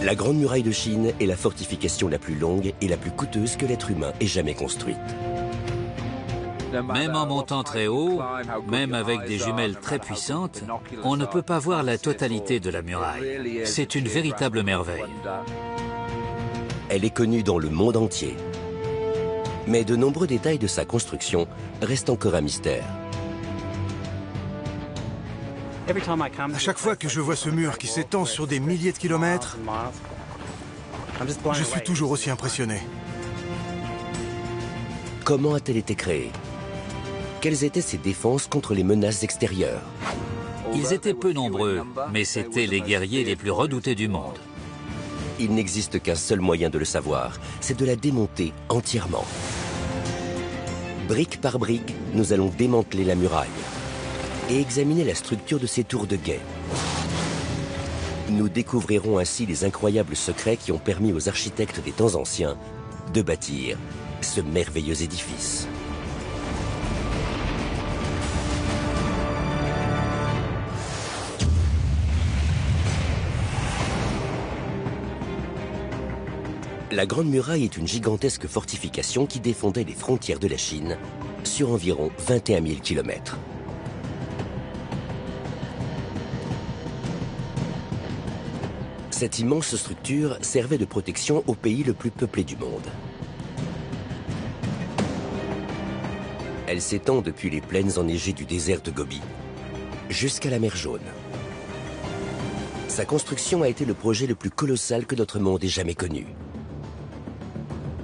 La Grande Muraille de Chine est la fortification la plus longue et la plus coûteuse que l'être humain ait jamais construite. Même en montant très haut, même avec des jumelles très puissantes, on ne peut pas voir la totalité de la muraille. C'est une véritable merveille. Elle est connue dans le monde entier. Mais de nombreux détails de sa construction restent encore un mystère. À chaque fois que je vois ce mur qui s'étend sur des milliers de kilomètres, je suis toujours aussi impressionné. Comment a-t-elle été créée? Quelles étaient ses défenses contre les menaces extérieures? Ils étaient peu nombreux, mais c'étaient les guerriers les plus redoutés du monde. Il n'existe qu'un seul moyen de le savoir, c'est de la démonter entièrement. Brique par brique, nous allons démanteler la muraille et examiner la structure de ces tours de guet. Nous découvrirons ainsi les incroyables secrets qui ont permis aux architectes des temps anciens de bâtir ce merveilleux édifice. La Grande Muraille est une gigantesque fortification qui défendait les frontières de la Chine sur environ 21 000 km. Cette immense structure servait de protection au pays le plus peuplé du monde. Elle s'étend depuis les plaines enneigées du désert de Gobi jusqu'à la mer Jaune. Sa construction a été le projet le plus colossal que notre monde ait jamais connu.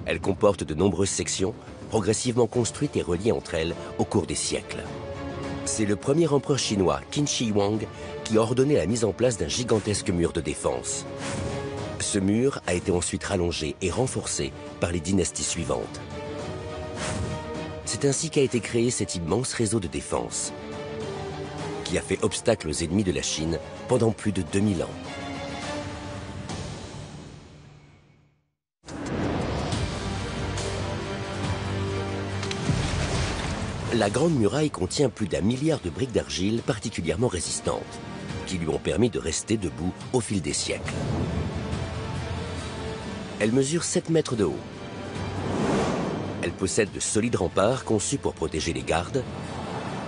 Elle comporte de nombreuses sections, progressivement construites et reliées entre elles au cours des siècles. C'est le premier empereur chinois, Qin Shi Huang, qui a ordonné la mise en place d'un gigantesque mur de défense. Ce mur a été ensuite rallongé et renforcé par les dynasties suivantes. C'est ainsi qu'a été créé cet immense réseau de défense, qui a fait obstacle aux ennemis de la Chine pendant plus de 2000 ans. La Grande Muraille contient plus d'1 milliard de briques d'argile particulièrement résistantes, qui lui ont permis de rester debout au fil des siècles. Elle mesure 7 mètres de haut. Elle possède de solides remparts conçus pour protéger les gardes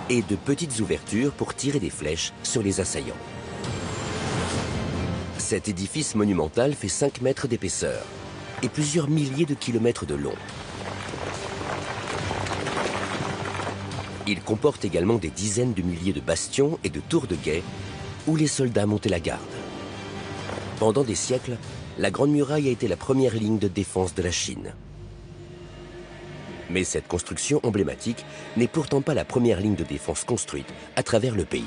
et de petites ouvertures pour tirer des flèches sur les assaillants. Cet édifice monumental fait 5 mètres d'épaisseur et plusieurs milliers de kilomètres de long. Il comporte également des dizaines de milliers de bastions et de tours de guet où les soldats montaient la garde. Pendant des siècles, la Grande Muraille a été la première ligne de défense de la Chine. Mais cette construction emblématique n'est pourtant pas la première ligne de défense construite à travers le pays.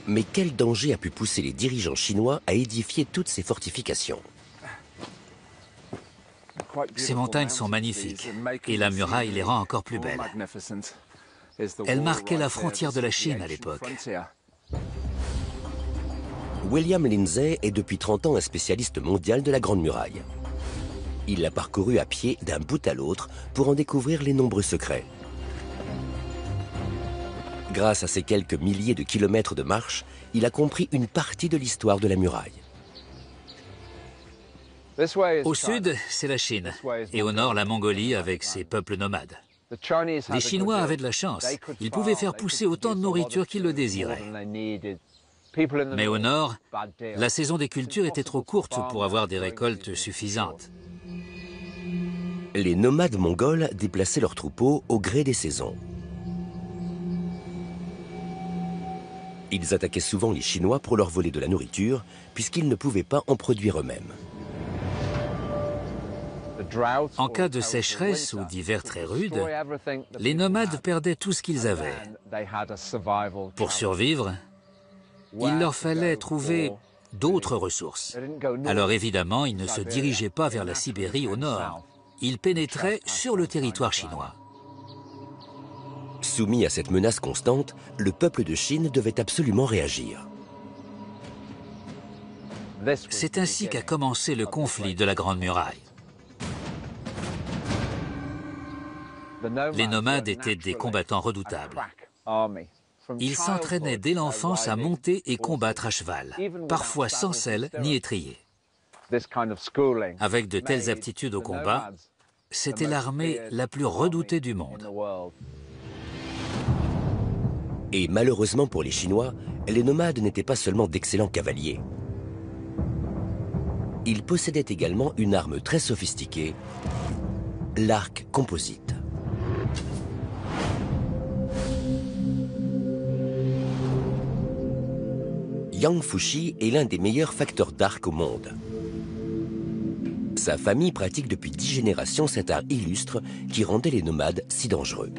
Mais quel danger a pu pousser les dirigeants chinois à édifier toutes ces fortifications? Ces montagnes sont magnifiques et la muraille les rend encore plus belles. Elle marquait la frontière de la Chine à l'époque. William Lindsay est depuis 30 ans un spécialiste mondial de la Grande Muraille. Il l'a parcouru à pied d'un bout à l'autre pour en découvrir les nombreux secrets. Grâce à ces quelques milliers de kilomètres de marche, il a compris une partie de l'histoire de la muraille. Au sud, c'est la Chine, et au nord, la Mongolie avec ses peuples nomades. Les Chinois avaient de la chance. Ils pouvaient faire pousser autant de nourriture qu'ils le désiraient. Mais au nord, la saison des cultures était trop courte pour avoir des récoltes suffisantes. Les nomades mongols déplaçaient leurs troupeaux au gré des saisons. Ils attaquaient souvent les Chinois pour leur voler de la nourriture, puisqu'ils ne pouvaient pas en produire eux-mêmes. En cas de sécheresse ou d'hiver très rude, les nomades perdaient tout ce qu'ils avaient. Pour survivre, il leur fallait trouver d'autres ressources. Alors évidemment, ils ne se dirigeaient pas vers la Sibérie au nord. Ils pénétraient sur le territoire chinois. Soumis à cette menace constante, le peuple de Chine devait absolument réagir. C'est ainsi qu'a commencé le conflit de la Grande Muraille. Les nomades étaient des combattants redoutables. Ils s'entraînaient dès l'enfance à monter et combattre à cheval, parfois sans selle ni étrier. Avec de telles aptitudes au combat, c'était l'armée la plus redoutée du monde. Et malheureusement pour les Chinois, les nomades n'étaient pas seulement d'excellents cavaliers. Ils possédaient également une arme très sophistiquée, l'arc composite. Yang Fushi est l'un des meilleurs facteurs d'arc au monde. Sa famille pratique depuis 10 générations cet art illustre qui rendait les nomades si dangereux.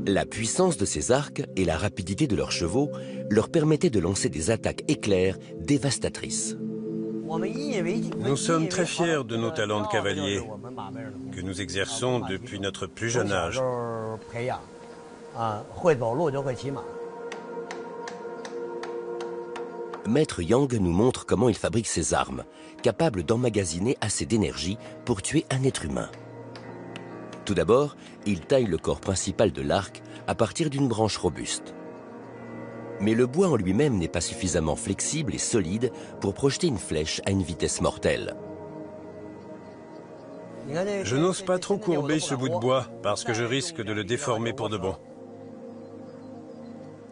La puissance de ces arcs et la rapidité de leurs chevaux leur permettaient de lancer des attaques éclairs dévastatrices. Nous sommes très fiers de nos talents de cavaliers que nous exerçons depuis notre plus jeune âge. Maître Yang nous montre comment il fabrique ses armes, capables d'emmagasiner assez d'énergie pour tuer un être humain. Tout d'abord, il taille le corps principal de l'arc à partir d'une branche robuste. Mais le bois en lui-même n'est pas suffisamment flexible et solide pour projeter une flèche à une vitesse mortelle. Je n'ose pas trop courber ce bout de bois parce que je risque de le déformer pour de bon.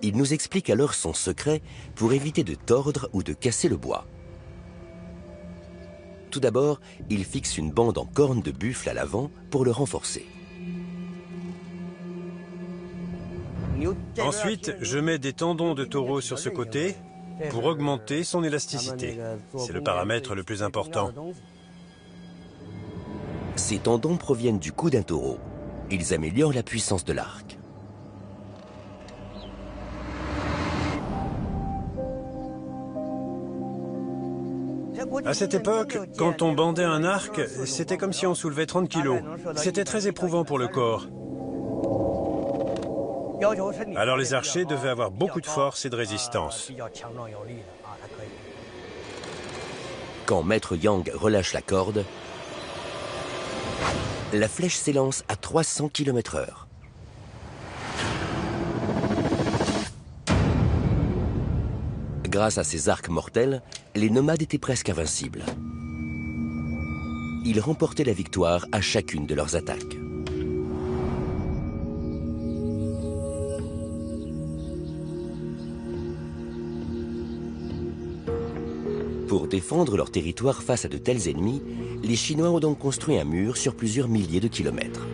Il nous explique alors son secret pour éviter de tordre ou de casser le bois. Tout d'abord, il fixe une bande en corne de buffle à l'avant pour le renforcer. Ensuite, je mets des tendons de taureau sur ce côté pour augmenter son élasticité. C'est le paramètre le plus important. Ces tendons proviennent du cou d'un taureau. Ils améliorent la puissance de l'arc. À cette époque, quand on bandait un arc, c'était comme si on soulevait 30 kilos. C'était très éprouvant pour le corps. Alors les archers devaient avoir beaucoup de force et de résistance. Quand Maître Yang relâche la corde, la flèche s'élance à 300 km/h. Grâce à ces arcs mortels, les nomades étaient presque invincibles. Ils remportaient la victoire à chacune de leurs attaques. Pour défendre leur territoire face à de tels ennemis, les Chinois ont donc construit un mur sur plusieurs milliers de kilomètres.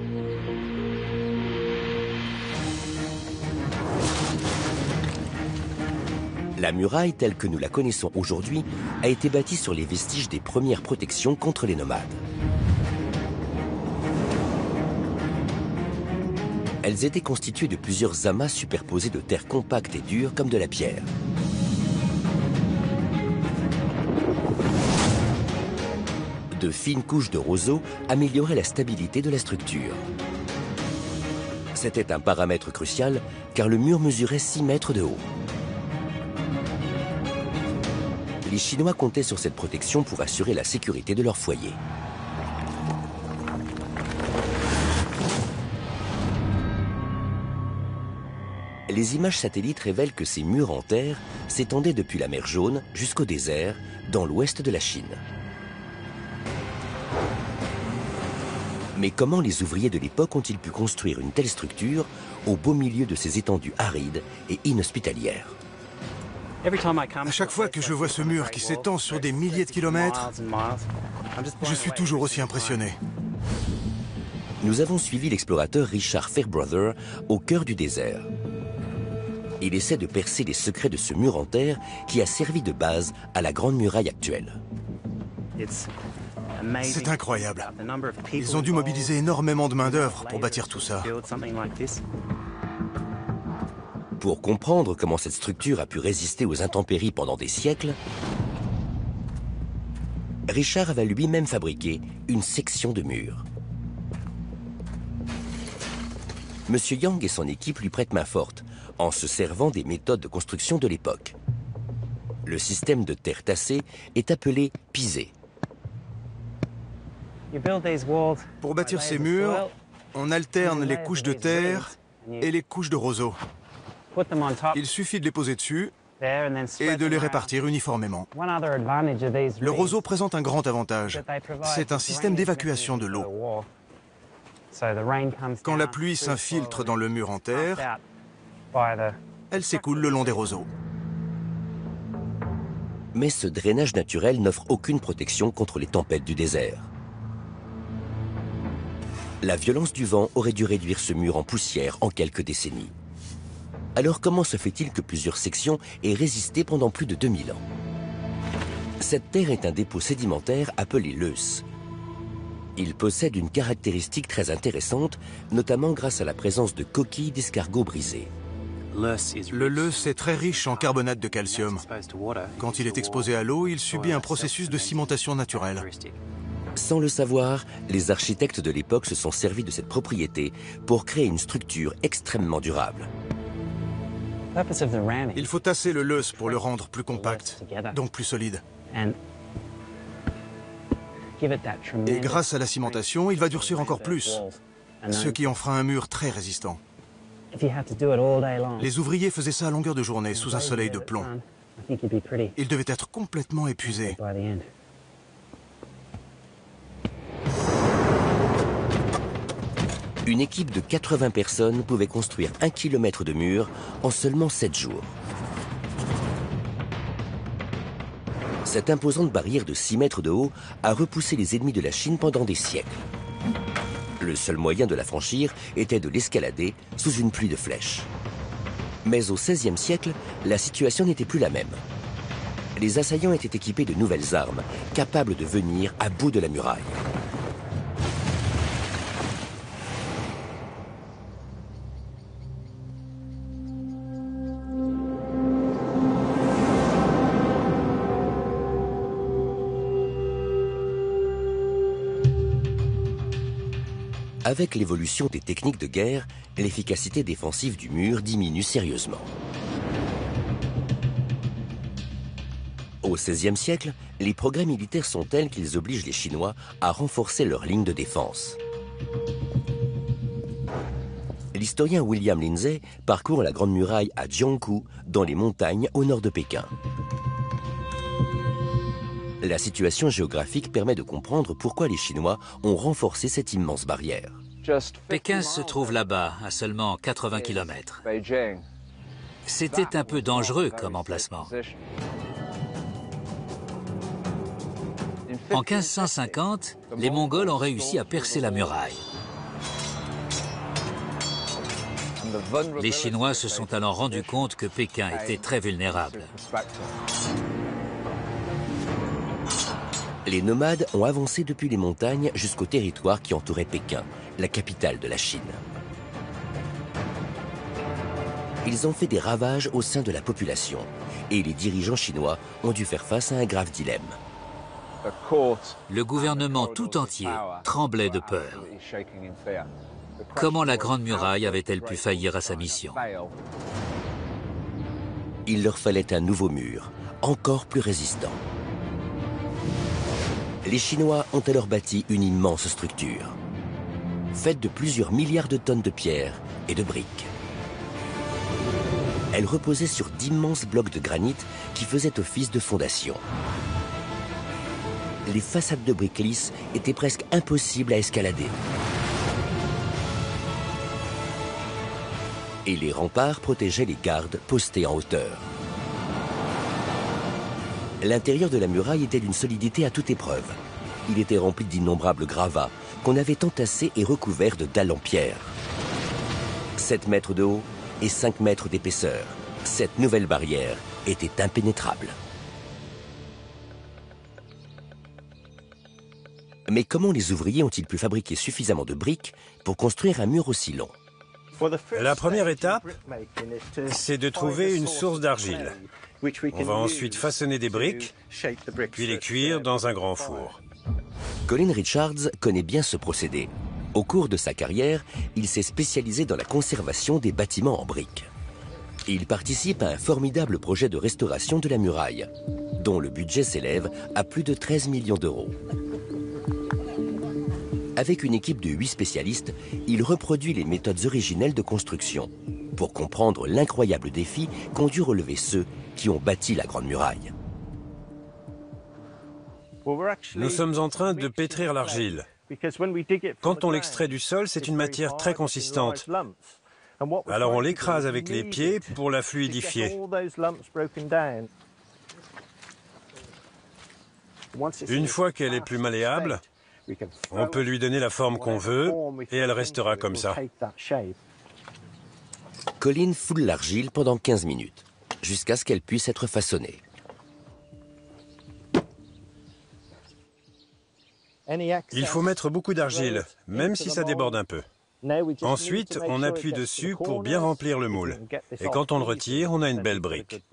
La muraille telle que nous la connaissons aujourd'hui a été bâtie sur les vestiges des premières protections contre les nomades. Elles étaient constituées de plusieurs amas superposés de terre compacte et dure comme de la pierre. De fines couches de roseaux amélioraient la stabilité de la structure. C'était un paramètre crucial car le mur mesurait 6 mètres de haut. Les Chinois comptaient sur cette protection pour assurer la sécurité de leur foyer. Les images satellites révèlent que ces murs en terre s'étendaient depuis la mer Jaune jusqu'au désert, dans l'ouest de la Chine. Mais comment les ouvriers de l'époque ont-ils pu construire une telle structure au beau milieu de ces étendues arides et inhospitalières ? À chaque fois que je vois ce mur qui s'étend sur des milliers de kilomètres, je suis toujours aussi impressionné. Nous avons suivi l'explorateur Richard Fairbrother au cœur du désert. Il essaie de percer les secrets de ce mur en terre qui a servi de base à la Grande Muraille actuelle. C'est incroyable. Ils ont dû mobiliser énormément de main-d'œuvre pour bâtir tout ça. Pour comprendre comment cette structure a pu résister aux intempéries pendant des siècles, Richard va lui-même fabriquer une section de mur. M. Yang et son équipe lui prêtent main forte, en se servant des méthodes de construction de l'époque. Le système de terre tassée est appelé pisé. Pour bâtir ces murs, on alterne les couches de terre et les couches de roseaux. Il suffit de les poser dessus et de les répartir uniformément. Le roseau présente un grand avantage. C'est un système d'évacuation de l'eau. Quand la pluie s'infiltre dans le mur en terre, elle s'écoule le long des roseaux. Mais ce drainage naturel n'offre aucune protection contre les tempêtes du désert. La violence du vent aurait dû réduire ce mur en poussière en quelques décennies. Alors comment se fait-il que plusieurs sections aient résisté pendant plus de 2000 ans? Cette terre est un dépôt sédimentaire appelé loess. Il possède une caractéristique très intéressante, notamment grâce à la présence de coquilles d'escargots brisés. Le loess est très riche en carbonate de calcium. Quand il est exposé à l'eau, il subit un processus de cimentation naturelle. Sans le savoir, les architectes de l'époque se sont servis de cette propriété pour créer une structure extrêmement durable. Il faut tasser le loess pour le rendre plus compact, donc plus solide. Et grâce à la cimentation, il va durcir encore plus, ce qui en fera un mur très résistant. Les ouvriers faisaient ça à longueur de journée, sous un soleil de plomb. Ils devaient être complètement épuisés. Une équipe de 80 personnes pouvait construire 1 kilomètre de mur en seulement 7 jours. Cette imposante barrière de 6 mètres de haut a repoussé les ennemis de la Chine pendant des siècles. Le seul moyen de la franchir était de l'escalader sous une pluie de flèches. Mais au XVIe siècle, la situation n'était plus la même. Les assaillants étaient équipés de nouvelles armes, capables de venir à bout de la muraille. Avec l'évolution des techniques de guerre, l'efficacité défensive du mur diminue sérieusement. Au XVIe siècle, les progrès militaires sont tels qu'ils obligent les Chinois à renforcer leur ligne de défense. L'historien William Lindsay parcourt la Grande Muraille à Jiangkou, dans les montagnes au nord de Pékin. La situation géographique permet de comprendre pourquoi les Chinois ont renforcé cette immense barrière. Pékin se trouve là-bas, à seulement 80 km. C'était un peu dangereux comme emplacement. En 1550, les Mongols ont réussi à percer la muraille. Les Chinois se sont alors rendus compte que Pékin était très vulnérable. Les nomades ont avancé depuis les montagnes jusqu'au territoire qui entourait Pékin, la capitale de la Chine. Ils ont fait des ravages au sein de la population et les dirigeants chinois ont dû faire face à un grave dilemme. Le gouvernement tout entier tremblait de peur. Comment la Grande Muraille avait-elle pu faillir à sa mission? Il leur fallait un nouveau mur, encore plus résistant. Les Chinois ont alors bâti une immense structure, faite de plusieurs milliards de tonnes de pierre et de briques. Elle reposait sur d'immenses blocs de granit qui faisaient office de fondation. Les façades de briques lisses étaient presque impossibles à escalader. Et les remparts protégeaient les gardes postés en hauteur. L'intérieur de la muraille était d'une solidité à toute épreuve. Il était rempli d'innombrables gravats qu'on avait entassés et recouverts de dalles en pierre. 7 mètres de haut et 5 mètres d'épaisseur. Cette nouvelle barrière était impénétrable. Mais comment les ouvriers ont-ils pu fabriquer suffisamment de briques pour construire un mur aussi long? La première étape, c'est de trouver une source d'argile. On va ensuite façonner des briques, puis les cuire dans un grand four. Colin Richards connaît bien ce procédé. Au cours de sa carrière, il s'est spécialisé dans la conservation des bâtiments en briques. Il participe à un formidable projet de restauration de la muraille, dont le budget s'élève à plus de 13 millions d'euros. Avec une équipe de 8 spécialistes, il reproduit les méthodes originelles de construction pour comprendre l'incroyable défi qu'ont dû relever ceux qui ont bâti la Grande Muraille. Nous sommes en train de pétrir l'argile. Quand on l'extrait du sol, c'est une matière très consistante. Alors on l'écrase avec les pieds pour la fluidifier. Une fois qu'elle est plus malléable, on peut lui donner la forme qu'on veut et elle restera comme ça. Colin foule l'argile pendant 15 minutes, jusqu'à ce qu'elle puisse être façonnée. Il faut mettre beaucoup d'argile, même si ça déborde un peu. Ensuite, on appuie dessus pour bien remplir le moule. Et quand on le retire, on a une belle brique.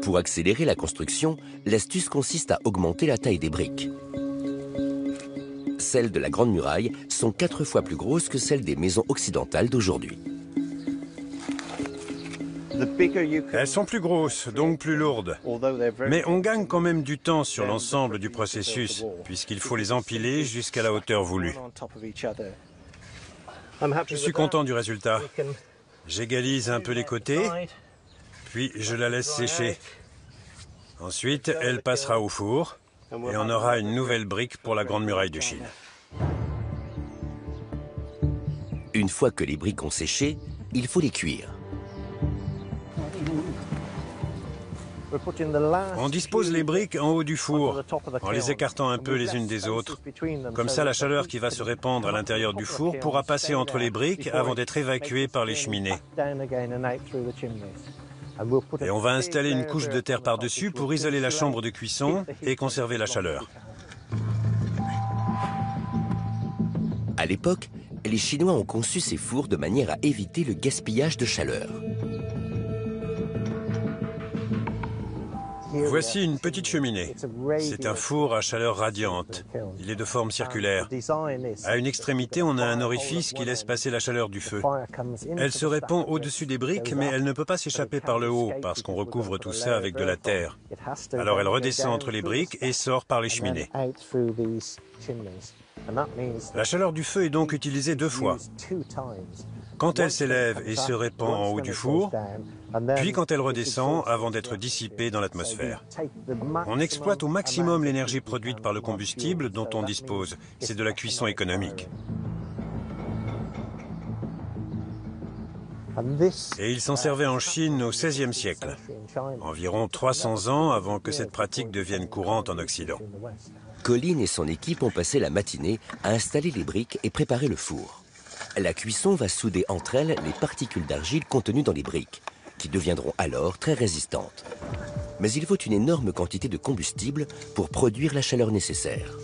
Pour accélérer la construction, l'astuce consiste à augmenter la taille des briques. Celles de la Grande Muraille sont 4 fois plus grosses que celles des maisons occidentales d'aujourd'hui. Elles sont plus grosses, donc plus lourdes. Mais on gagne quand même du temps sur l'ensemble du processus, puisqu'il faut les empiler jusqu'à la hauteur voulue. Je suis content du résultat. J'égalise un peu les côtés, puis je la laisse sécher. Ensuite, elle passera au four, et on aura une nouvelle brique pour la Grande Muraille de Chine. Une fois que les briques ont séché, il faut les cuire. On dispose les briques en haut du four, en les écartant un peu les unes des autres. Comme ça, la chaleur qui va se répandre à l'intérieur du four pourra passer entre les briques avant d'être évacuée par les cheminées. Et on va installer une couche de terre par-dessus pour isoler la chambre de cuisson et conserver la chaleur. À l'époque, les Chinois ont conçu ces fours de manière à éviter le gaspillage de chaleur. Voici une petite cheminée. C'est un four à chaleur radiante. Il est de forme circulaire. À une extrémité, on a un orifice qui laisse passer la chaleur du feu. Elle se répand au-dessus des briques, mais elle ne peut pas s'échapper par le haut parce qu'on recouvre tout ça avec de la terre. Alors elle redescend entre les briques et sort par les cheminées. La chaleur du feu est donc utilisée 2 fois. Quand elle s'élève et se répand en haut du four, puis quand elle redescend avant d'être dissipée dans l'atmosphère. On exploite au maximum l'énergie produite par le combustible dont on dispose. C'est de la cuisson économique. Et il s'en servait en Chine au XVIe siècle, environ 300 ans avant que cette pratique devienne courante en Occident. Colin et son équipe ont passé la matinée à installer les briques et préparer le four. La cuisson va souder entre elles les particules d'argile contenues dans les briques, qui deviendront alors très résistantes. Mais il faut une énorme quantité de combustible pour produire la chaleur nécessaire.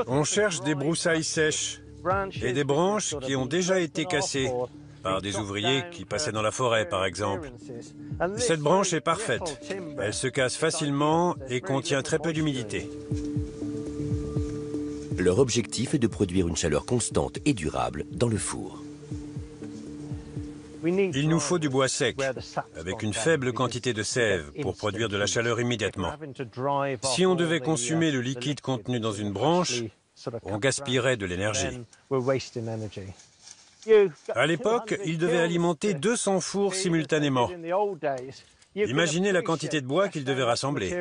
On cherche des broussailles sèches et des branches qui ont déjà été cassées par des ouvriers qui passaient dans la forêt, par exemple. Cette branche est parfaite. Elle se casse facilement et contient très peu d'humidité. Leur objectif est de produire une chaleur constante et durable dans le four. Il nous faut du bois sec, avec une faible quantité de sève pour produire de la chaleur immédiatement. Si on devait consumer le liquide contenu dans une branche, on gaspillerait de l'énergie. À l'époque, il devait alimenter 200 fours simultanément. Imaginez la quantité de bois qu'il devait rassembler.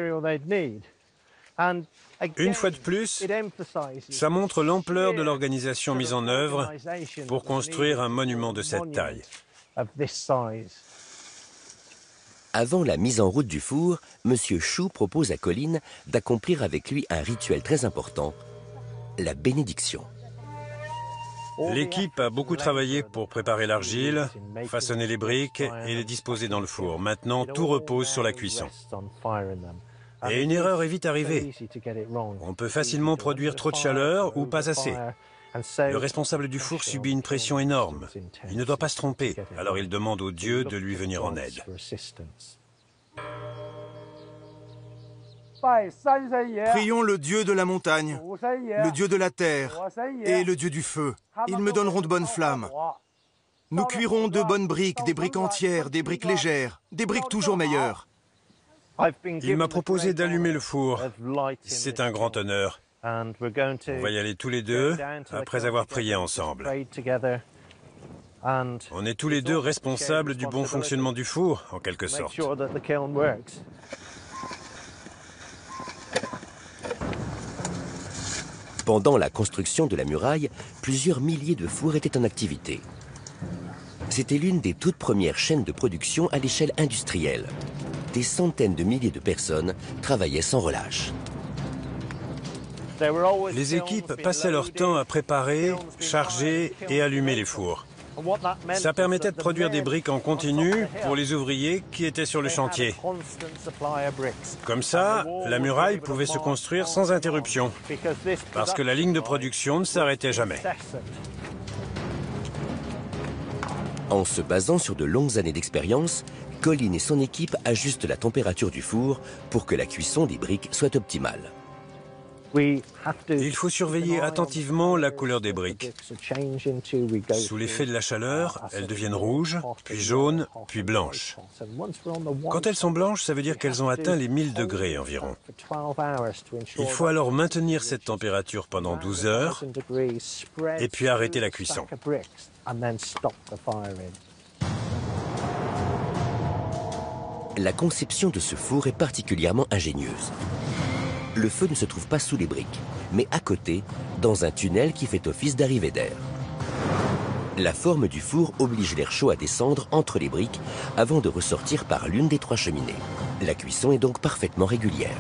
Une fois de plus, ça montre l'ampleur de l'organisation mise en œuvre pour construire un monument de cette taille. Avant la mise en route du four, M. Chou propose à Colin d'accomplir avec lui un rituel très important, la bénédiction. L'équipe a beaucoup travaillé pour préparer l'argile, façonner les briques et les disposer dans le four. Maintenant, tout repose sur la cuisson. Et une erreur est vite arrivée. On peut facilement produire trop de chaleur ou pas assez. Le responsable du four subit une pression énorme. Il ne doit pas se tromper, alors il demande au Dieu de lui venir en aide. Prions le Dieu de la montagne, le Dieu de la terre et le Dieu du feu. Ils me donneront de bonnes flammes. Nous cuirons de bonnes briques, des briques entières, des briques légères, des briques toujours meilleures. Il m'a proposé d'allumer le four. C'est un grand honneur. On va y aller tous les deux, après avoir prié ensemble. On est tous les deux responsables du bon fonctionnement du four, en quelque sorte. Pendant la construction de la muraille, plusieurs milliers de fours étaient en activité. C'était l'une des toutes premières chaînes de production à l'échelle industrielle. Des centaines de milliers de personnes travaillaient sans relâche. Les équipes passaient leur temps à préparer, charger et allumer les fours. Ça permettait de produire des briques en continu pour les ouvriers qui étaient sur le chantier. Comme ça, la muraille pouvait se construire sans interruption, parce que la ligne de production ne s'arrêtait jamais. En se basant sur de longues années d'expérience, Colin et son équipe ajustent la température du four pour que la cuisson des briques soit optimale. Il faut surveiller attentivement la couleur des briques. Sous l'effet de la chaleur, elles deviennent rouges, puis jaunes, puis blanches. Quand elles sont blanches, ça veut dire qu'elles ont atteint les 1000 degrés environ. Il faut alors maintenir cette température pendant 12 heures et puis arrêter la cuisson. La conception de ce four est particulièrement ingénieuse. Le feu ne se trouve pas sous les briques, mais à côté, dans un tunnel qui fait office d'arrivée d'air. La forme du four oblige l'air chaud à descendre entre les briques avant de ressortir par l'une des 3 cheminées. La cuisson est donc parfaitement régulière.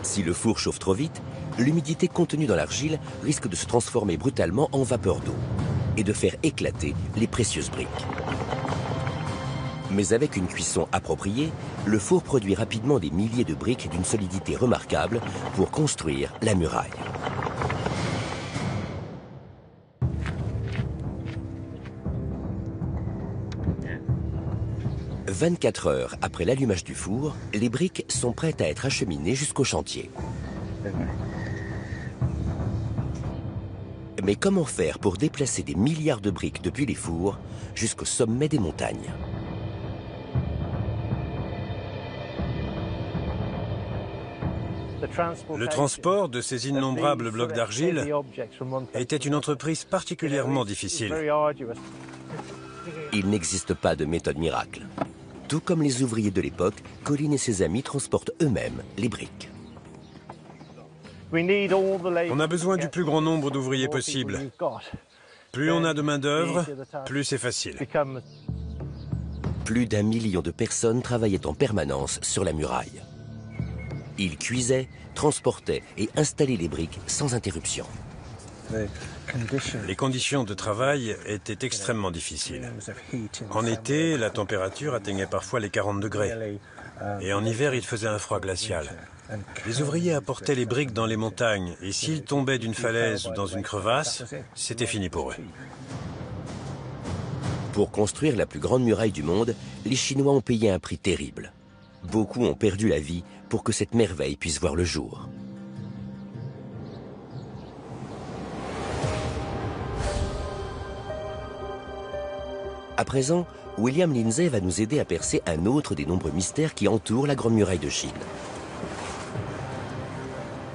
Si le four chauffe trop vite, l'humidité contenue dans l'argile risque de se transformer brutalement en vapeur d'eau et de faire éclater les précieuses briques. Mais avec une cuisson appropriée, le four produit rapidement des milliers de briques d'une solidité remarquable pour construire la muraille. « 24 heures après l'allumage du four, les briques sont prêtes à être acheminées jusqu'au chantier. Mais comment faire pour déplacer des milliards de briques depuis les fours jusqu'au sommet des montagnes ? Le transport de ces innombrables blocs d'argile était une entreprise particulièrement difficile. Il n'existe pas de méthode miracle. Tout comme les ouvriers de l'époque, Colin et ses amis transportent eux-mêmes les briques. On a besoin du plus grand nombre d'ouvriers possible. Plus on a de main-d'œuvre, plus c'est facile. Plus d'1 million de personnes travaillaient en permanence sur la muraille. Ils cuisaient, transportaient et installaient les briques sans interruption. Les conditions de travail étaient extrêmement difficiles. En été, la température atteignait parfois les 40 degrés. Et en hiver, il faisait un froid glacial. Les ouvriers apportaient les briques dans les montagnes et s'ils tombaient d'une falaise ou dans une crevasse, c'était fini pour eux. Pour construire la plus grande muraille du monde, les Chinois ont payé un prix terrible. Beaucoup ont perdu la vie pour que cette merveille puisse voir le jour. À présent, William Lindsay va nous aider à percer un autre des nombreux mystères qui entourent la Grande Muraille de Chine.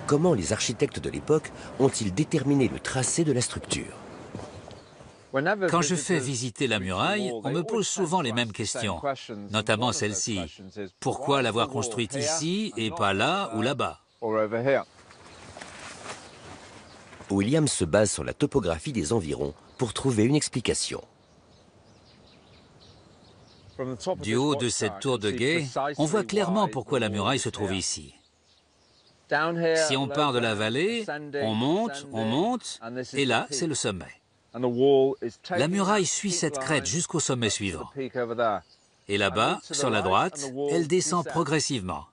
Comment les architectes de l'époque ont-ils déterminé le tracé de la structure ? Quand je fais visiter la muraille, on me pose souvent les mêmes questions, notamment celle-ci. Pourquoi l'avoir construite ici et pas là ou là-bas ? William se base sur la topographie des environs pour trouver une explication. Du haut de cette tour de guet, on voit clairement pourquoi la muraille se trouve ici. Si on part de la vallée, on monte, et là, c'est le sommet. La muraille suit cette crête jusqu'au sommet suivant. Et là-bas, sur la droite, elle descend progressivement,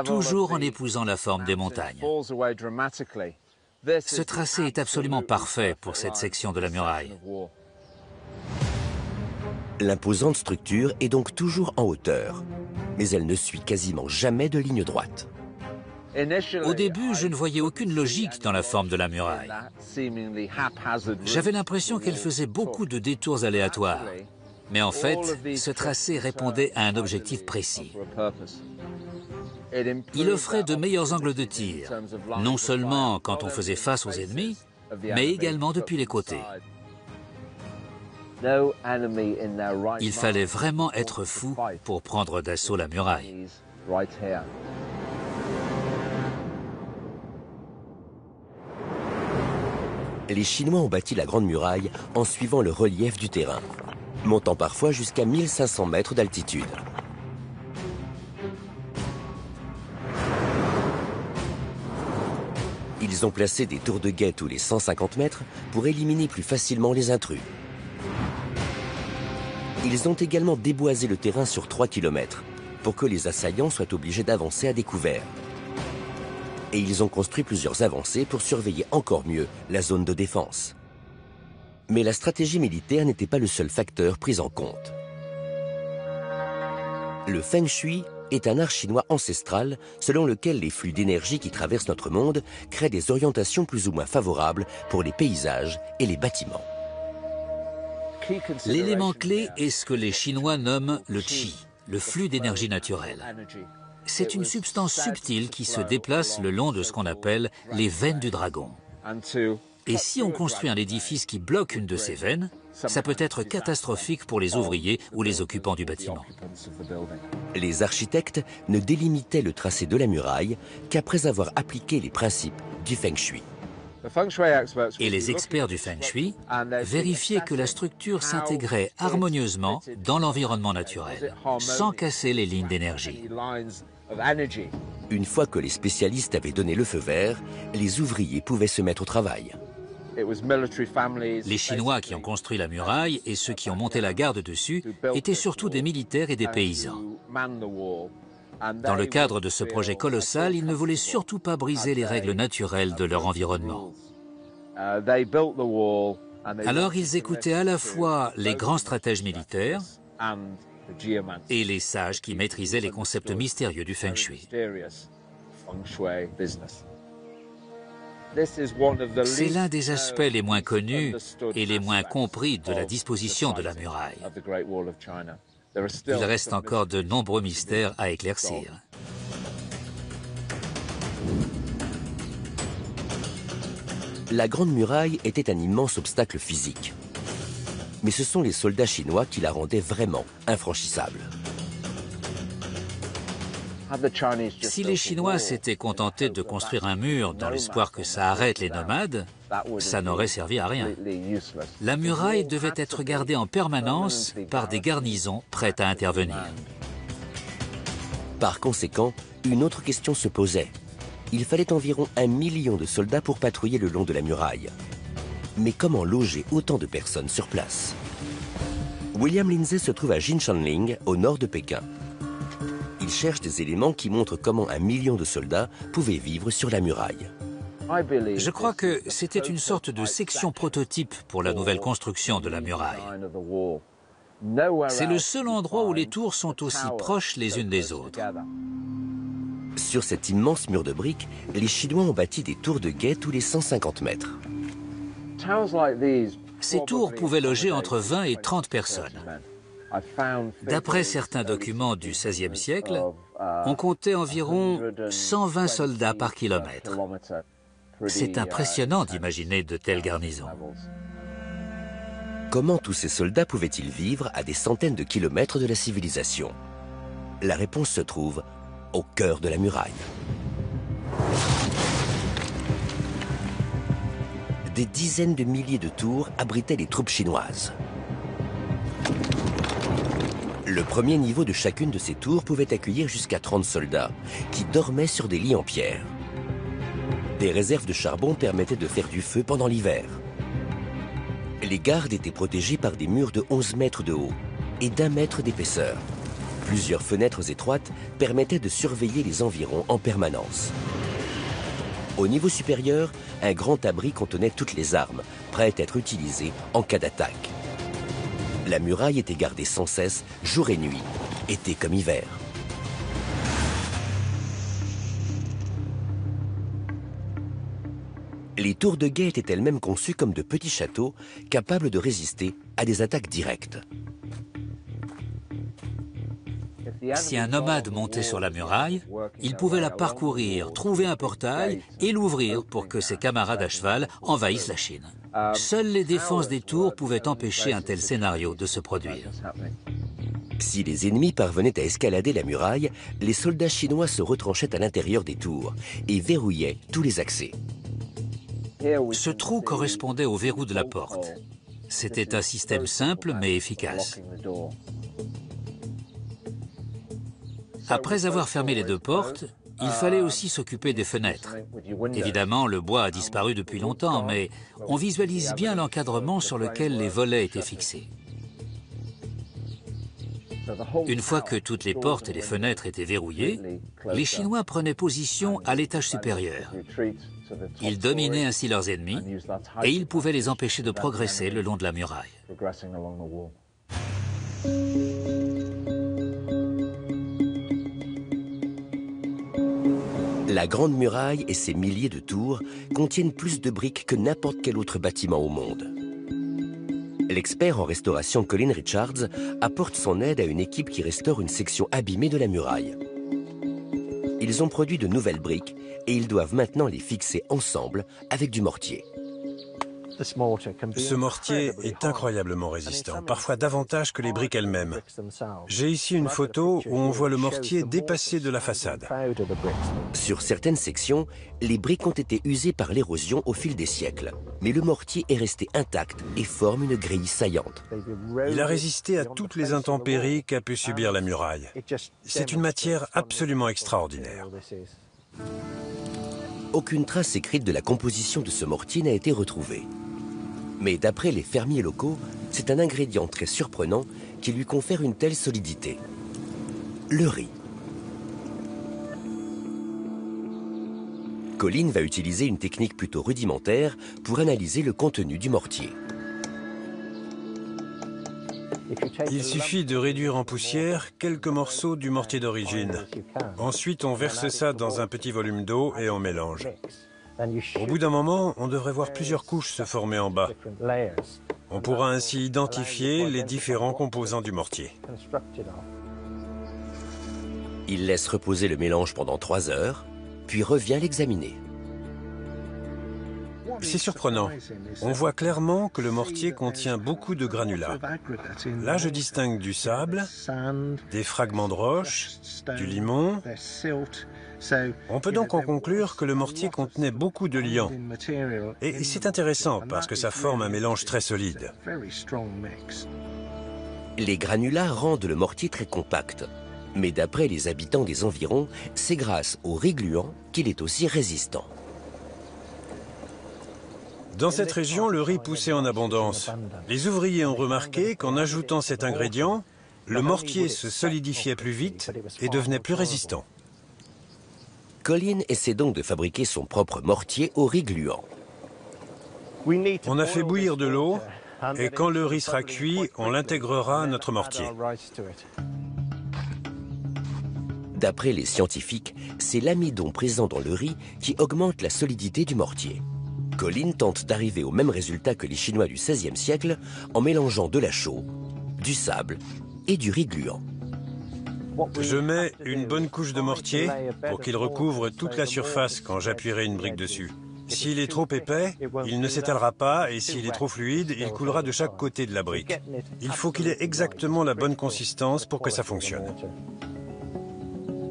toujours en épousant la forme des montagnes. Ce tracé est absolument parfait pour cette section de la muraille. L'imposante structure est donc toujours en hauteur, mais elle ne suit quasiment jamais de ligne droite. Au début, je ne voyais aucune logique dans la forme de la muraille. J'avais l'impression qu'elle faisait beaucoup de détours aléatoires. Mais en fait, ce tracé répondait à un objectif précis. Il offrait de meilleurs angles de tir, non seulement quand on faisait face aux ennemis, mais également depuis les côtés. Il fallait vraiment être fou pour prendre d'assaut la muraille. Les Chinois ont bâti la Grande Muraille en suivant le relief du terrain, montant parfois jusqu'à 1500 mètres d'altitude. Ils ont placé des tours de guet tous les 150 mètres pour éliminer plus facilement les intrus. Ils ont également déboisé le terrain sur 3 km pour que les assaillants soient obligés d'avancer à découvert. Et ils ont construit plusieurs avancées pour surveiller encore mieux la zone de défense. Mais la stratégie militaire n'était pas le seul facteur pris en compte. Le Feng Shui est un art chinois ancestral selon lequel les flux d'énergie qui traversent notre monde créent des orientations plus ou moins favorables pour les paysages et les bâtiments. L'élément clé est ce que les Chinois nomment le qi, le flux d'énergie naturelle. C'est une substance subtile qui se déplace le long de ce qu'on appelle les veines du dragon. Et si on construit un édifice qui bloque une de ces veines, ça peut être catastrophique pour les ouvriers ou les occupants du bâtiment. Les architectes ne délimitaient le tracé de la muraille qu'après avoir appliqué les principes du Feng Shui. Et les experts du Feng Shui vérifiaient que la structure s'intégrait harmonieusement dans l'environnement naturel, sans casser les lignes d'énergie. Une fois que les spécialistes avaient donné le feu vert, les ouvriers pouvaient se mettre au travail. Les Chinois qui ont construit la muraille et ceux qui ont monté la garde dessus étaient surtout des militaires et des paysans. Dans le cadre de ce projet colossal, ils ne voulaient surtout pas briser les règles naturelles de leur environnement. Alors ils écoutaient à la fois les grands stratèges militaires et les sages qui maîtrisaient les concepts mystérieux du Feng Shui. C'est l'un des aspects les moins connus et les moins compris de la disposition de la muraille. Il reste encore de nombreux mystères à éclaircir. La Grande Muraille était un immense obstacle physique. Mais ce sont les soldats chinois qui la rendaient vraiment infranchissable. Si les Chinois s'étaient contentés de construire un mur dans l'espoir que ça arrête les nomades, ça n'aurait servi à rien. La muraille devait être gardée en permanence par des garnisons prêtes à intervenir. Par conséquent, une autre question se posait. Il fallait environ 1 million de soldats pour patrouiller le long de la muraille. Mais comment loger autant de personnes sur place? William Lindsay se trouve à Jinshanling, au nord de Pékin. Il cherche des éléments qui montrent comment 1 million de soldats pouvaient vivre sur la muraille. Je crois que c'était une sorte de section prototype pour la nouvelle construction de la muraille. C'est le seul endroit où les tours sont aussi proches les unes des autres. Sur cet immense mur de briques, les Chinois ont bâti des tours de guet tous les 150 mètres. Ces tours pouvaient loger entre 20 et 30 personnes. D'après certains documents du XVIe siècle, on comptait environ 120 soldats par kilomètre. C'est impressionnant d'imaginer de telles garnisons. Comment tous ces soldats pouvaient-ils vivre à des centaines de kilomètres de la civilisation? La réponse se trouve au cœur de la muraille. Des dizaines de milliers de tours abritaient les troupes chinoises. Le premier niveau de chacune de ces tours pouvait accueillir jusqu'à 30 soldats, qui dormaient sur des lits en pierre. Des réserves de charbon permettaient de faire du feu pendant l'hiver. Les gardes étaient protégés par des murs de 11 mètres de haut et d'1 mètre d'épaisseur. Plusieurs fenêtres étroites permettaient de surveiller les environs en permanence. Au niveau supérieur, un grand abri contenait toutes les armes, prêtes à être utilisées en cas d'attaque. La muraille était gardée sans cesse, jour et nuit, été comme hiver. Les tours de guet étaient elles-mêmes conçues comme de petits châteaux, capables de résister à des attaques directes. Si un nomade montait sur la muraille, il pouvait la parcourir, trouver un portail et l'ouvrir pour que ses camarades à cheval envahissent la Chine. Seules les défenses des tours pouvaient empêcher un tel scénario de se produire. Si les ennemis parvenaient à escalader la muraille, les soldats chinois se retranchaient à l'intérieur des tours et verrouillaient tous les accès. Ce trou correspondait au verrou de la porte. C'était un système simple mais efficace. Après avoir fermé les deux portes, il fallait aussi s'occuper des fenêtres. Évidemment, le bois a disparu depuis longtemps, mais on visualise bien l'encadrement sur lequel les volets étaient fixés. Une fois que toutes les portes et les fenêtres étaient verrouillées, les Chinois prenaient position à l'étage supérieur. Ils dominaient ainsi leurs ennemis et ils pouvaient les empêcher de progresser le long de la muraille. La Grande Muraille et ses milliers de tours contiennent plus de briques que n'importe quel autre bâtiment au monde. L'expert en restauration Colin Richards apporte son aide à une équipe qui restaure une section abîmée de la muraille. Ils ont produit de nouvelles briques et ils doivent maintenant les fixer ensemble avec du mortier. Ce mortier est incroyablement résistant, parfois davantage que les briques elles-mêmes. J'ai ici une photo où on voit le mortier dépasser de la façade. Sur certaines sections, les briques ont été usées par l'érosion au fil des siècles, mais le mortier est resté intact et forme une grille saillante. Il a résisté à toutes les intempéries qu'a pu subir la muraille. C'est une matière absolument extraordinaire. Aucune trace écrite de la composition de ce mortier n'a été retrouvée. Mais d'après les fermiers locaux, c'est un ingrédient très surprenant qui lui confère une telle solidité. Le riz. Colin va utiliser une technique plutôt rudimentaire pour analyser le contenu du mortier. Il suffit de réduire en poussière quelques morceaux du mortier d'origine. Ensuite, on verse ça dans un petit volume d'eau et on mélange. Au bout d'un moment, on devrait voir plusieurs couches se former en bas. On pourra ainsi identifier les différents composants du mortier. Il laisse reposer le mélange pendant 3 heures, puis revient l'examiner. C'est surprenant. On voit clairement que le mortier contient beaucoup de granulats. Là, je distingue du sable, des fragments de roche, du limon. On peut donc en conclure que le mortier contenait beaucoup de liant. Et c'est intéressant parce que ça forme un mélange très solide. Les granulats rendent le mortier très compact. Mais d'après les habitants des environs, c'est grâce au riz gluant qu'il est aussi résistant. Dans cette région, le riz poussait en abondance. Les ouvriers ont remarqué qu'en ajoutant cet ingrédient, le mortier se solidifiait plus vite et devenait plus résistant. Colin essaie donc de fabriquer son propre mortier au riz gluant. On a fait bouillir de l'eau et quand le riz sera cuit, on l'intégrera à notre mortier. D'après les scientifiques, c'est l'amidon présent dans le riz qui augmente la solidité du mortier. Colin tente d'arriver au même résultat que les Chinois du XVIe siècle en mélangeant de la chaux, du sable et du riz gluant. Je mets une bonne couche de mortier pour qu'il recouvre toute la surface quand j'appuierai une brique dessus. S'il est trop épais, il ne s'étalera pas et s'il est trop fluide, il coulera de chaque côté de la brique. Il faut qu'il ait exactement la bonne consistance pour que ça fonctionne.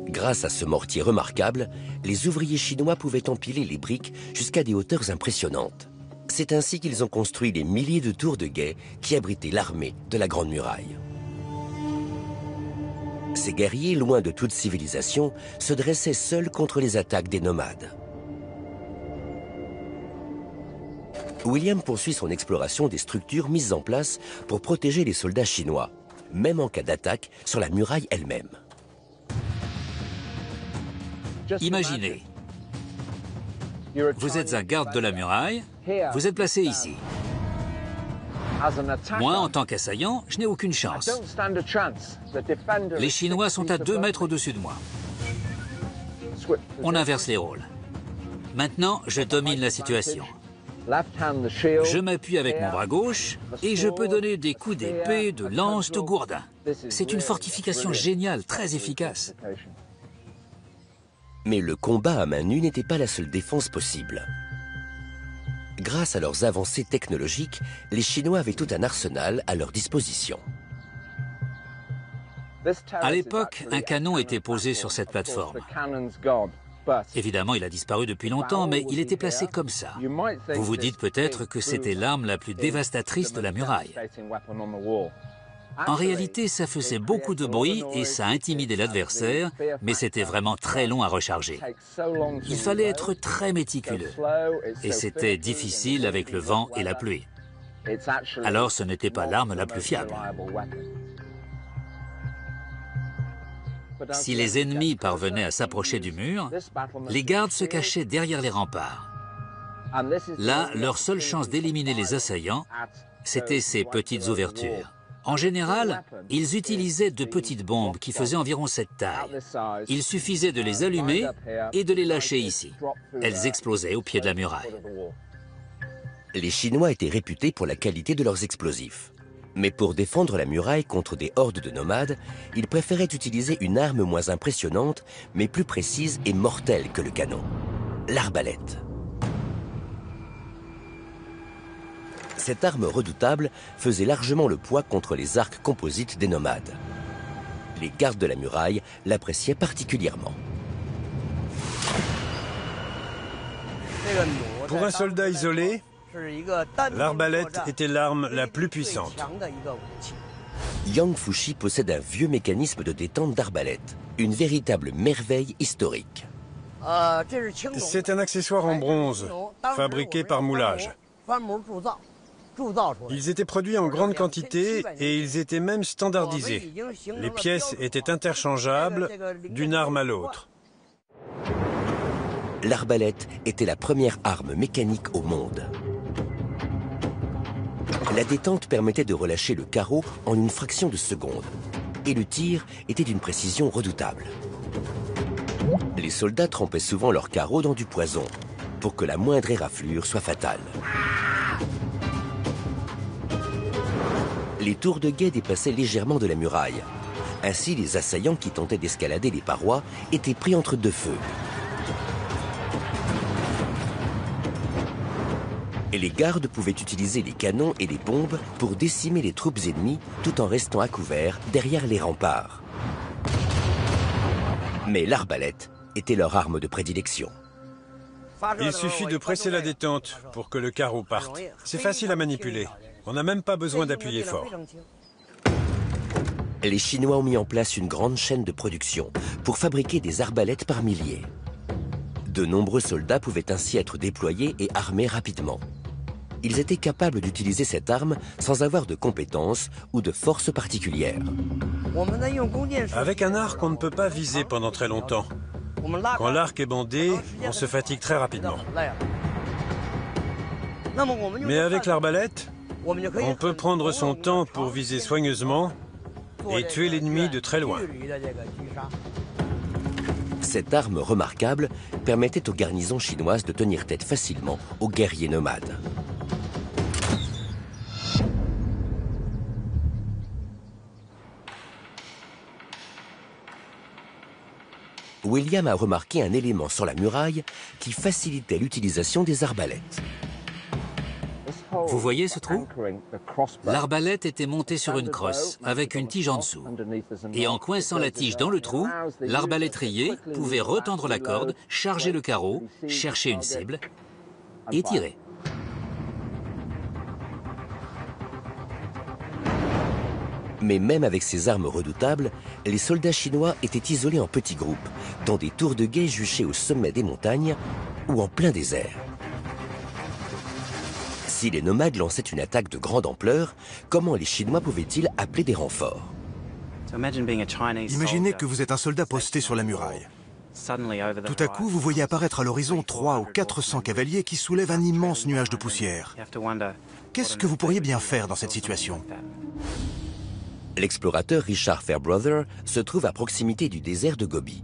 Grâce à ce mortier remarquable, les ouvriers chinois pouvaient empiler les briques jusqu'à des hauteurs impressionnantes. C'est ainsi qu'ils ont construit les milliers de tours de guet qui abritaient l'armée de la Grande Muraille. Ces guerriers, loin de toute civilisation, se dressaient seuls contre les attaques des nomades. William poursuit son exploration des structures mises en place pour protéger les soldats chinois, même en cas d'attaque sur la muraille elle-même. Imaginez, vous êtes un garde de la muraille, vous êtes placé ici. Moi, en tant qu'assaillant, je n'ai aucune chance. Les Chinois sont à 2 mètres au-dessus de moi. On inverse les rôles. Maintenant, je domine la situation. Je m'appuie avec mon bras gauche et je peux donner des coups d'épée, de lance, de gourdin. C'est une fortification géniale, très efficace. Mais le combat à main nue n'était pas la seule défense possible. Grâce à leurs avancées technologiques, les Chinois avaient tout un arsenal à leur disposition. À l'époque, un canon était posé sur cette plateforme. Évidemment, il a disparu depuis longtemps, mais il était placé comme ça. Vous vous dites peut-être que c'était l'arme la plus dévastatrice de la muraille. En réalité, ça faisait beaucoup de bruit et ça intimidait l'adversaire, mais c'était vraiment très long à recharger. Il fallait être très méticuleux, et c'était difficile avec le vent et la pluie. Alors ce n'était pas l'arme la plus fiable. Si les ennemis parvenaient à s'approcher du mur, les gardes se cachaient derrière les remparts. Là, leur seule chance d'éliminer les assaillants, c'était ces petites ouvertures. En général, ils utilisaient de petites bombes qui faisaient environ cette taille. Il suffisait de les allumer et de les lâcher ici. Elles explosaient au pied de la muraille. Les Chinois étaient réputés pour la qualité de leurs explosifs. Mais pour défendre la muraille contre des hordes de nomades, ils préféraient utiliser une arme moins impressionnante, mais plus précise et mortelle que le canon, l'arbalète. Cette arme redoutable faisait largement le poids contre les arcs composites des nomades. Les gardes de la muraille l'appréciaient particulièrement. Pour un soldat isolé, l'arbalète était l'arme la plus puissante. Yang Fushi possède un vieux mécanisme de détente d'arbalète, une véritable merveille historique. C'est un accessoire en bronze, fabriqué par moulage. Ils étaient produits en grande quantité et ils étaient même standardisés. Les pièces étaient interchangeables d'une arme à l'autre. L'arbalète était la première arme mécanique au monde. La détente permettait de relâcher le carreau en une fraction de seconde. Et le tir était d'une précision redoutable. Les soldats trempaient souvent leur carreau dans du poison pour que la moindre éraflure soit fatale. Les tours de guet dépassaient légèrement de la muraille. Ainsi, les assaillants qui tentaient d'escalader les parois étaient pris entre deux feux. Et les gardes pouvaient utiliser les canons et les bombes pour décimer les troupes ennemies tout en restant à couvert derrière les remparts. Mais l'arbalète était leur arme de prédilection. Il suffit de presser la détente pour que le carreau parte. C'est facile à manipuler. On n'a même pas besoin d'appuyer fort. Les Chinois ont mis en place une grande chaîne de production pour fabriquer des arbalètes par milliers. De nombreux soldats pouvaient ainsi être déployés et armés rapidement. Ils étaient capables d'utiliser cette arme sans avoir de compétences ou de force particulières. Avec un arc, on ne peut pas viser pendant très longtemps. Quand l'arc est bandé, on se fatigue très rapidement. Mais avec l'arbalète, on peut prendre son temps pour viser soigneusement et tuer l'ennemi de très loin. Cette arme remarquable permettait aux garnisons chinoises de tenir tête facilement aux guerriers nomades. William a remarqué un élément sur la muraille qui facilitait l'utilisation des arbalètes. Vous voyez ce trou? L'arbalète était montée sur une crosse, avec une tige en dessous. Et en coinçant la tige dans le trou, l'arbalète rayée pouvait retendre la corde, charger le carreau, chercher une cible et tirer. Mais même avec ces armes redoutables, les soldats chinois étaient isolés en petits groupes, dans des tours de guet juchées au sommet des montagnes ou en plein désert. Si les nomades lançaient une attaque de grande ampleur, comment les Chinois pouvaient-ils appeler des renforts? Imaginez que vous êtes un soldat posté sur la muraille. Tout à coup, vous voyez apparaître à l'horizon 300 ou 400 cavaliers qui soulèvent un immense nuage de poussière. Qu'est-ce que vous pourriez bien faire dans cette situation? L'explorateur Richard Fairbrother se trouve à proximité du désert de Gobi.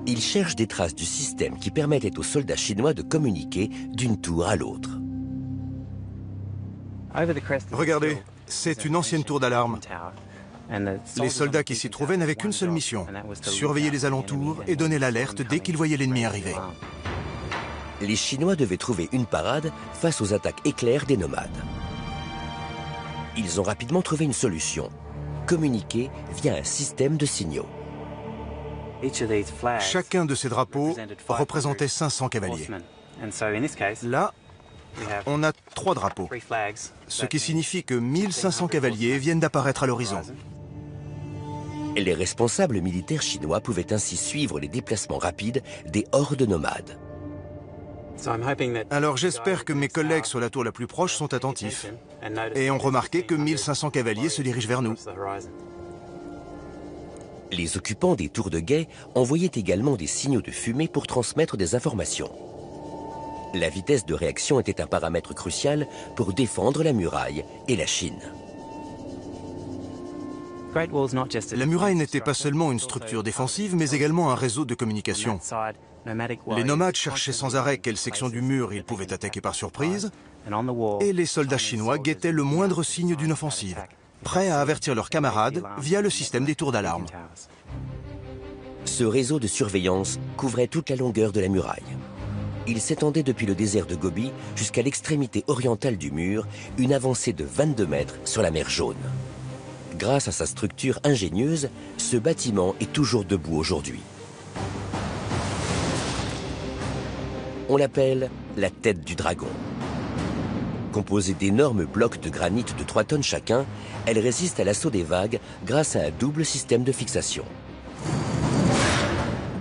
Il cherche des traces du système qui permettait aux soldats chinois de communiquer d'une tour à l'autre. Regardez, c'est une ancienne tour d'alarme. Les soldats qui s'y trouvaient n'avaient qu'une seule mission, surveiller les alentours et donner l'alerte dès qu'ils voyaient l'ennemi arriver. Les Chinois devaient trouver une parade face aux attaques éclairs des nomades. Ils ont rapidement trouvé une solution, communiquer via un système de signaux. Chacun de ces drapeaux représentait 500 cavaliers. Là, on a 3 drapeaux, ce qui signifie que 1500 cavaliers viennent d'apparaître à l'horizon. Les responsables militaires chinois pouvaient ainsi suivre les déplacements rapides des hordes nomades. Alors j'espère que mes collègues sur la tour la plus proche sont attentifs et ont remarqué que 1500 cavaliers se dirigent vers nous. Les occupants des tours de guet envoyaient également des signaux de fumée pour transmettre des informations. La vitesse de réaction était un paramètre crucial pour défendre la muraille et la Chine. La muraille n'était pas seulement une structure défensive, mais également un réseau de communication. Les nomades cherchaient sans arrêt quelle section du mur ils pouvaient attaquer par surprise, et les soldats chinois guettaient le moindre signe d'une offensive, prêts à avertir leurs camarades via le système des tours d'alarme. Ce réseau de surveillance couvrait toute la longueur de la muraille. Il s'étendait depuis le désert de Gobi jusqu'à l'extrémité orientale du mur, une avancée de 22 mètres sur la mer Jaune. Grâce à sa structure ingénieuse, ce bâtiment est toujours debout aujourd'hui. On l'appelle la tête du dragon. Composée d'énormes blocs de granit de 3 tonnes chacun, elle résiste à l'assaut des vagues grâce à un double système de fixation.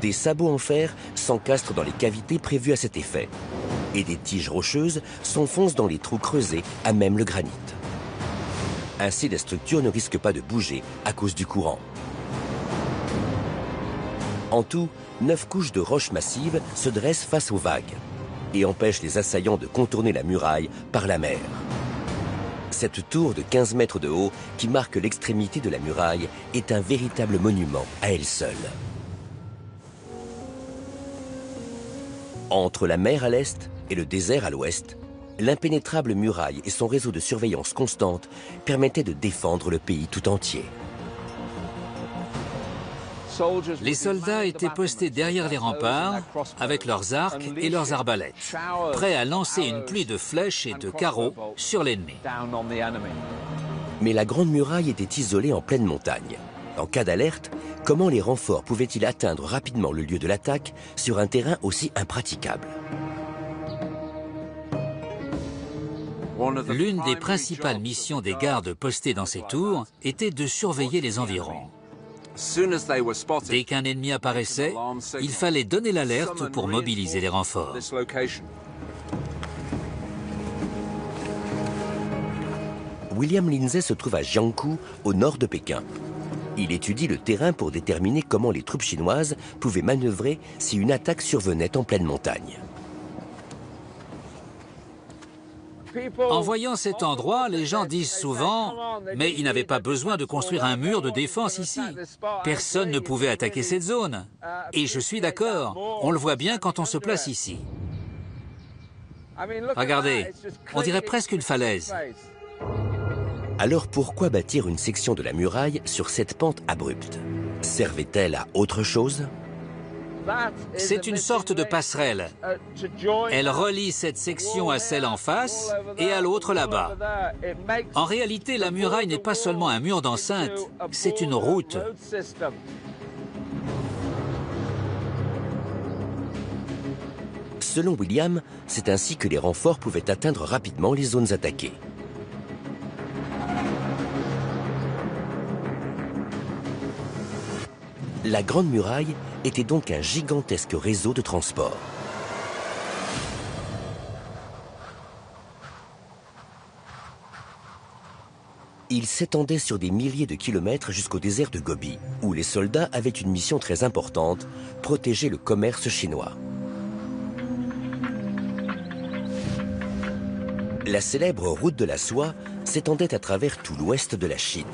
Des sabots en fer s'encastrent dans les cavités prévues à cet effet, et des tiges rocheuses s'enfoncent dans les trous creusés à même le granit. Ainsi, la structure ne risque pas de bouger à cause du courant. En tout, 9 couches de roches massives se dressent face aux vagues et empêchent les assaillants de contourner la muraille par la mer. Cette tour de 15 mètres de haut, qui marque l'extrémité de la muraille, est un véritable monument à elle seule. Entre la mer à l'est et le désert à l'ouest, l'impénétrable muraille et son réseau de surveillance constante permettaient de défendre le pays tout entier. Les soldats étaient postés derrière les remparts avec leurs arcs et leurs arbalètes, prêts à lancer une pluie de flèches et de carreaux sur l'ennemi. Mais la Grande Muraille était isolée en pleine montagne. En cas d'alerte, comment les renforts pouvaient-ils atteindre rapidement le lieu de l'attaque sur un terrain aussi impraticable? L'une des principales missions des gardes postés dans ces tours était de surveiller les environs. Dès qu'un ennemi apparaissait, il fallait donner l'alerte pour mobiliser les renforts. William Lindsay se trouve à Jiangkou, au nord de Pékin. Il étudie le terrain pour déterminer comment les troupes chinoises pouvaient manœuvrer si une attaque survenait en pleine montagne. En voyant cet endroit, les gens disent souvent « Mais il n'avait pas besoin de construire un mur de défense ici. Personne ne pouvait attaquer cette zone. » Et je suis d'accord, on le voit bien quand on se place ici. Regardez, on dirait presque une falaise. Alors pourquoi bâtir une section de la muraille sur cette pente abrupte? Servait-elle à autre chose? C'est une sorte de passerelle. Elle relie cette section à celle en face et à l'autre là-bas. En réalité, la muraille n'est pas seulement un mur d'enceinte, c'est une route. Selon William, c'est ainsi que les renforts pouvaient atteindre rapidement les zones attaquées. La Grande Muraille était donc un gigantesque réseau de transport. Il s'étendait sur des milliers de kilomètres jusqu'au désert de Gobi, où les soldats avaient une mission très importante, protéger le commerce chinois. La célèbre route de la soie s'étendait à travers tout l'ouest de la Chine.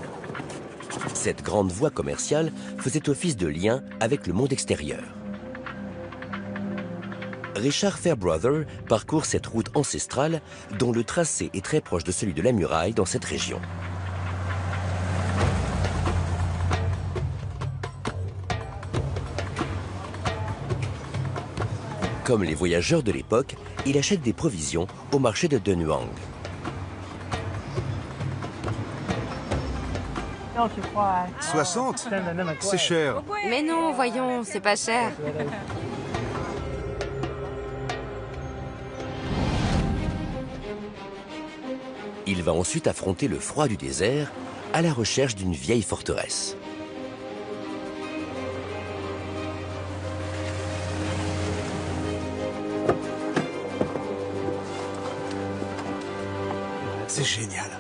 Cette grande voie commerciale faisait office de lien avec le monde extérieur. Richard Fairbrother parcourt cette route ancestrale dont le tracé est très proche de celui de la muraille dans cette région. Comme les voyageurs de l'époque, il achète des provisions au marché de Dunhuang. « 60 ? C'est cher. » Mais non, voyons, c'est pas cher. Il va ensuite affronter le froid du désert à la recherche d'une vieille forteresse. C'est génial.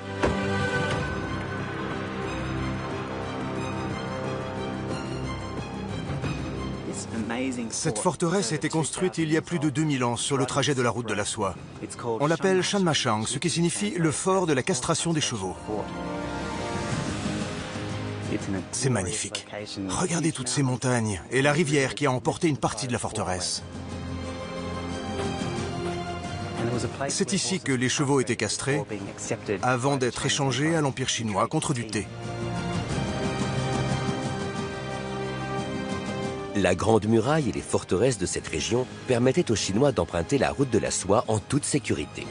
Cette forteresse a été construite il y a plus de 2000 ans sur le trajet de la route de la soie. On l'appelle Shanmashang, ce qui signifie le fort de la castration des chevaux. C'est magnifique. Regardez toutes ces montagnes et la rivière qui a emporté une partie de la forteresse. C'est ici que les chevaux étaient castrés avant d'être échangés à l'Empire chinois contre du thé. La Grande Muraille et les forteresses de cette région permettaient aux Chinois d'emprunter la route de la soie en toute sécurité.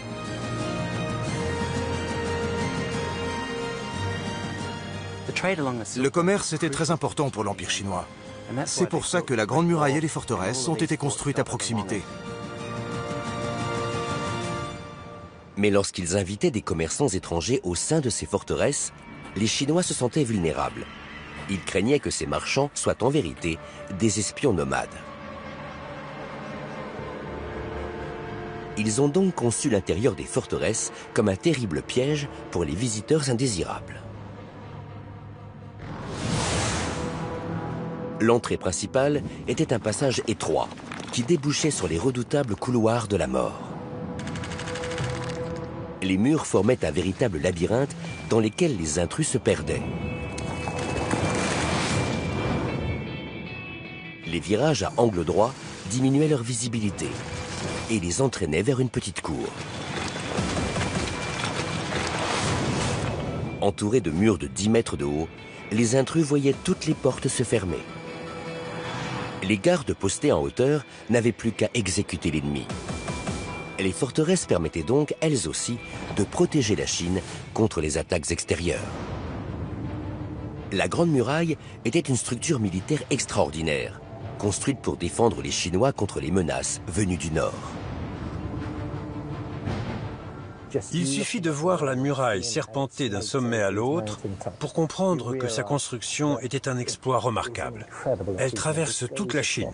Le commerce était très important pour l'Empire chinois. C'est pour ça que la Grande Muraille et les forteresses ont été construites à proximité. Mais lorsqu'ils invitaient des commerçants étrangers au sein de ces forteresses, les Chinois se sentaient vulnérables. Ils craignaient que ces marchands soient en vérité des espions nomades. Ils ont donc conçu l'intérieur des forteresses comme un terrible piège pour les visiteurs indésirables. L'entrée principale était un passage étroit qui débouchait sur les redoutables couloirs de la mort. Les murs formaient un véritable labyrinthe dans lequel les intrus se perdaient. Les virages à angle droit diminuaient leur visibilité et les entraînaient vers une petite cour. Entourés de murs de 10 mètres de haut, les intrus voyaient toutes les portes se fermer. Les gardes postés en hauteur n'avaient plus qu'à exécuter l'ennemi. Les forteresses permettaient donc, elles aussi, de protéger la Chine contre les attaques extérieures. La Grande Muraille était une structure militaire extraordinaire, construite pour défendre les Chinois contre les menaces venues du nord. Il suffit de voir la muraille serpenter d'un sommet à l'autre pour comprendre que sa construction était un exploit remarquable. Elle traverse toute la Chine.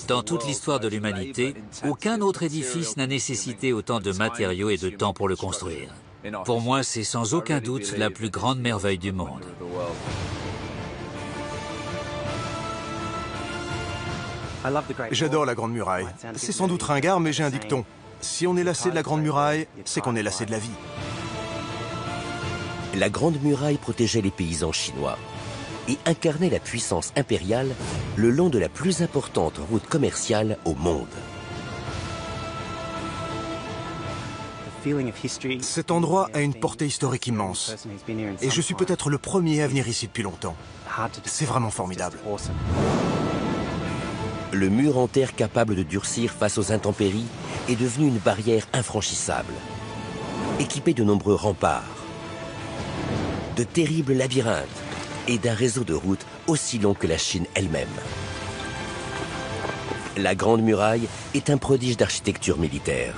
Dans toute l'histoire de l'humanité, aucun autre édifice n'a nécessité autant de matériaux et de temps pour le construire. Pour moi, c'est sans aucun doute la plus grande merveille du monde. J'adore la Grande Muraille. C'est sans doute ringard, mais j'ai un dicton. Si on est lassé de la Grande Muraille, c'est qu'on est lassé de la vie. La Grande Muraille protégeait les paysans chinois et incarnait la puissance impériale le long de la plus importante route commerciale au monde. Cet endroit a une portée historique immense. Et je suis peut-être le premier à venir ici depuis longtemps. C'est vraiment formidable. Le mur en terre capable de durcir face aux intempéries est devenu une barrière infranchissable, équipée de nombreux remparts, de terribles labyrinthes et d'un réseau de routes aussi long que la Chine elle-même. La Grande Muraille est un prodige d'architecture militaire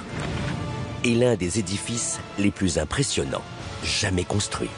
et l'un des édifices les plus impressionnants jamais construits.